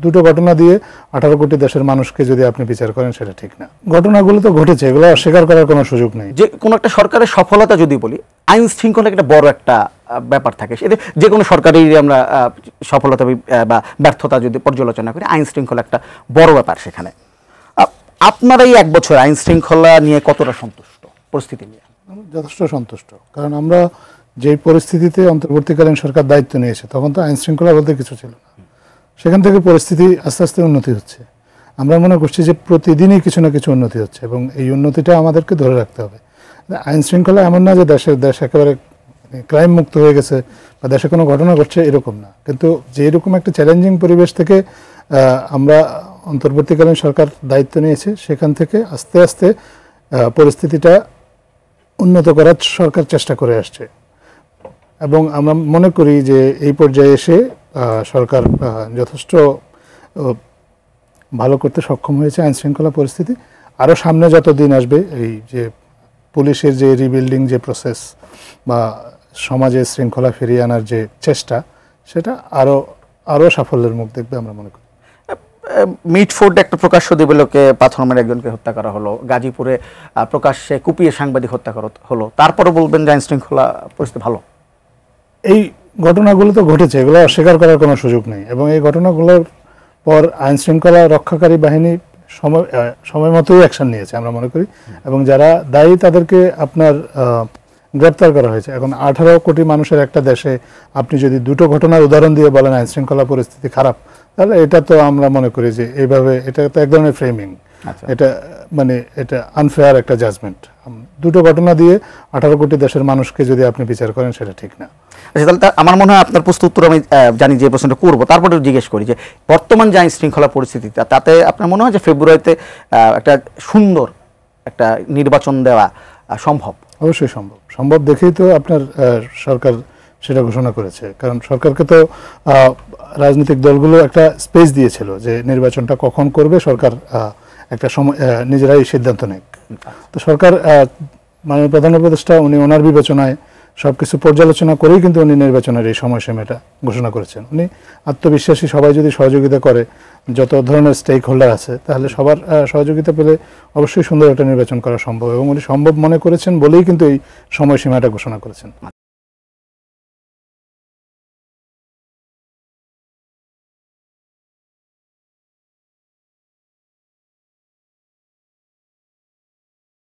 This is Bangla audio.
দুটো ঘটনা দিয়ে 18 কোটি দেশের মানুষকে যদি আপনি বিচার করেন সেটা ঠিক না। ঘটনাগুলো তো ঘটেছে, এগুলো অস্বীকার করার কোনো সুযোগ নেই। যে কোনো একটা সরকারের সফলতা যদি বলি, আইন শৃঙ্খলা একটা বড় একটা ব্যাপার থাকে। সেটা যে কোনো সরকারের আমরা সফলতা বা ব্যর্থতা যদি পর্যালোচনা করি, আইন শৃঙ্খলা একটা বড় ব্যাপার। সেখানে আপনারা এই 1 বছর আইন শৃঙ্খলা নিয়ে কতটা সন্তুষ্ট, পরিস্থিতি নিয়ে? যথেষ্ট সন্তুষ্ট, কারণ আমরা যেই পরিস্থিতিতে অন্তর্বর্তীকালীন সরকার দায়িত্ব নিয়েছে তখন তো আইন শৃঙ্খলা বলতে কিছু ছিল না। সেখান থেকে পরিস্থিতি আস্তে আস্তে উন্নতি হচ্ছে। আমরা মনে করছি যে প্রতিদিনই কিছু না কিছু উন্নতি হচ্ছে এবং এই উন্নতিটা আমাদেরকে ধরে রাখতে হবে। আইন শৃঙ্খলা এমন না যে দেশ একেবারে ক্রাইম মুক্ত হয়ে গেছে বা দেশে কোনো ঘটনা ঘটছে এরকম না, কিন্তু যে এরকম একটা চ্যালেঞ্জিং পরিবেশ থেকে আমরা অন্তর্বর্তীকালীন সরকার দায়িত্ব নিয়েছে, সেখান থেকে আস্তে আস্তে পরিস্থিতিটা উন্নত করার সরকার চেষ্টা করে আসছে এবং আমরা মনে করি যে এই পর্যায়ে এসে সরকার যথেষ্ট ভালো করতে সক্ষম হয়েছে আইন শৃঙ্খলা পরিস্থিতি। আরও সামনে যত দিন আসবে, এই যে পুলিশের যে রিবিল্ডিং যে প্রসেস বা সমাজে শৃঙ্খলা ফিরিয়ে আনার যে চেষ্টা, সেটা আরও সাফল্যের মুখ দেখবে আমরা মনে করি। মিটফোর্ড একটা প্রকাশ্য দিবলোকে পাথর মেরে একজনকে হত্যা করা হলো, গাজীপুরে প্রকাশ্যে কুপিয়ে সাংবাদিক হত্যা করা হলো, তারপরে বলবেন যে আইন শৃঙ্খলা পরিস্থিতি ভালো? এই ঘটনাগুলো তো ঘটেছে, এগুলো অস্বীকার করার কোনো সুযোগ নেই এবং এই ঘটনাগুলোর পর আইন শৃঙ্খলা রক্ষাকারী বাহিনী সময় মতোই অ্যাকশন নিয়েছে আমরা মনে করি এবং যারা দায়ী তাদেরকে আপনার গ্রেপ্তার করা হয়েছে। এখন 18 কোটি মানুষের একটা দেশে আপনি যদি দুটো ঘটনার উদাহরণ দিয়ে বলেন আইন শৃঙ্খলা পরিস্থিতি খারাপ, তাহলে এটা তো আমরা মনে করি যে এইভাবে এটা তো এক ধরনের ফ্রেমিং, এটা মানে এটা আনফেয়ার একটা জাজমেন্ট। দুটো ঘটনা দিয়ে 18 কোটি দেশের মানুষকে যদি আপনি বিচার করেন সেটা ঠিক না। আচ্ছা, তাহলে আমার মনে হয় আপনার প্রশ্ন উত্তর আমি জানি যে প্রশ্নটা করবো, তারপরে জিজ্ঞেস করি যে বর্তমান যে আইন শৃঙ্খলা পরিস্থিতি, তাতে আপনার মনে হয় যে ফেব্রুয়ারিতে একটা সুন্দর একটা নির্বাচন দেওয়া সম্ভব? অবশ্যই সম্ভব দেখেই তো আপনার সরকার সেটা ঘোষণা করেছে, কারণ সরকারকে তো রাজনৈতিক দলগুলো একটা স্পেস দিয়েছিল যে নির্বাচনটা কখন করবে সরকার একটা সময় নিজেরাই সিদ্ধান্ত নেয়। তো সরকার মাননীয় প্রধান উপদেষ্টা উনি ওনার বিবেচনায় সবকিছু পর্যালোচনা করেই কিন্তু উনি নির্বাচনের এই সময়সীমাটা ঘোষণা করেছেন। উনি আত্মবিশ্বাসী, সবাই যদি সহযোগিতা করে, যত ধরনের স্টেক হোল্ডার আছে, তাহলে সবার সহযোগিতা পেলে অবশ্যই সুন্দর একটা নির্বাচন করা সম্ভব এবং উনি সম্ভব মনে করেছেন বলেই কিন্তু এই সময়সীমাটা ঘোষণা করেছেন।